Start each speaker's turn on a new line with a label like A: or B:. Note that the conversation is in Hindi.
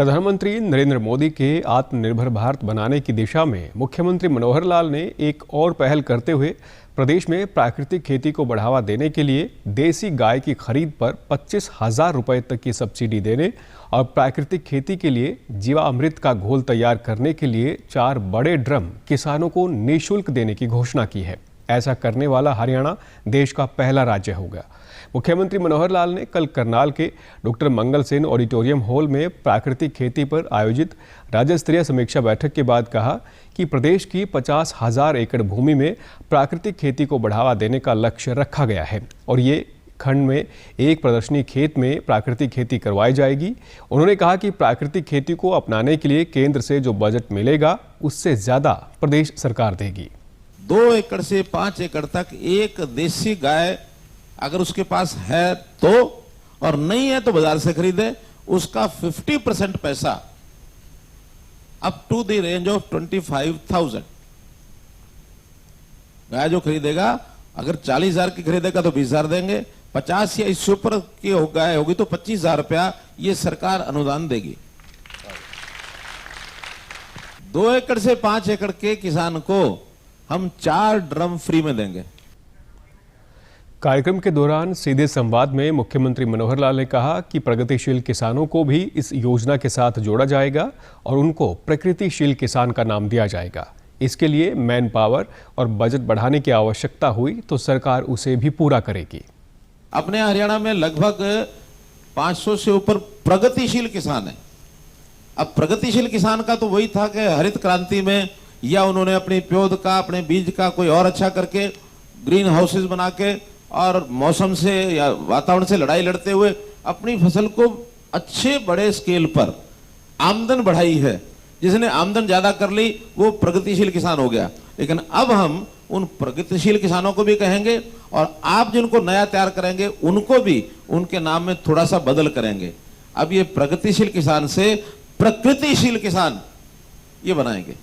A: प्रधानमंत्री नरेंद्र मोदी के आत्मनिर्भर भारत बनाने की दिशा में मुख्यमंत्री मनोहर लाल ने एक और पहल करते हुए प्रदेश में प्राकृतिक खेती को बढ़ावा देने के लिए देसी गाय की खरीद पर 25,000 रुपये तक की सब्सिडी देने और प्राकृतिक खेती के लिए जीवामृत का घोल तैयार करने के लिए 4 बड़े ड्रम किसानों को निःशुल्क देने की घोषणा की है। ऐसा करने वाला हरियाणा देश का पहला राज्य होगा। मुख्यमंत्री मनोहर लाल ने कल करनाल के डॉक्टर मंगल सेन ऑडिटोरियम हॉल में प्राकृतिक खेती पर आयोजित राज्य स्तरीय समीक्षा बैठक के बाद कहा कि प्रदेश की 50,000 एकड़ भूमि में प्राकृतिक खेती को बढ़ावा देने का लक्ष्य रखा गया है और ये खंड में एक प्रदर्शनी खेत में प्राकृतिक खेती करवाई जाएगी। उन्होंने कहा कि प्राकृतिक खेती को अपनाने के लिए केंद्र से जो बजट मिलेगा उससे ज्यादा प्रदेश सरकार देगी।
B: 2 एकड़ से 5 एकड़ तक एक देसी गाय अगर उसके पास है तो, और नहीं है तो बाजार से खरीदे, उसका 50% पैसा up to the range of 25,000 गाय जो खरीदेगा, अगर 40,000 की खरीदेगा तो 20,000 देंगे, 50 या इससे ऊपर की गाय होगी तो 25,000 रुपया ये सरकार अनुदान देगी। 2 एकड़ से 5 एकड़ के किसान को हम 4 ड्रम फ्री में देंगे।
A: कार्यक्रम के दौरान सीधे संवाद में मुख्यमंत्री मनोहर लाल ने कहा कि प्रगतिशील किसानों को भी इस योजना के साथ जोड़ा जाएगा और उनको प्रकृतिशील किसान का नाम दिया जाएगा। इसके लिए मैन पावर और बजट बढ़ाने की आवश्यकता हुई तो सरकार उसे भी पूरा करेगी।
B: अपने हरियाणा में लगभग 500 से ऊपर प्रगतिशील किसान है। अब प्रगतिशील किसान का तो वही था कि हरित क्रांति में या उन्होंने अपनी पौध का, अपने बीज का कोई और अच्छा करके ग्रीन हाउसेज बना के और मौसम से या वातावरण से लड़ाई लड़ते हुए अपनी फसल को अच्छे बड़े स्केल पर आमदन बढ़ाई है। जिसने आमदन ज्यादा कर ली वो प्रगतिशील किसान हो गया। लेकिन अब हम उन प्रगतिशील किसानों को भी कहेंगे और आप जिनको नया तैयार करेंगे उनको भी उनके नाम में थोड़ा सा बदल करेंगे। अब ये प्रगतिशील किसान से प्रकृतिशील किसान ये बनाएंगे।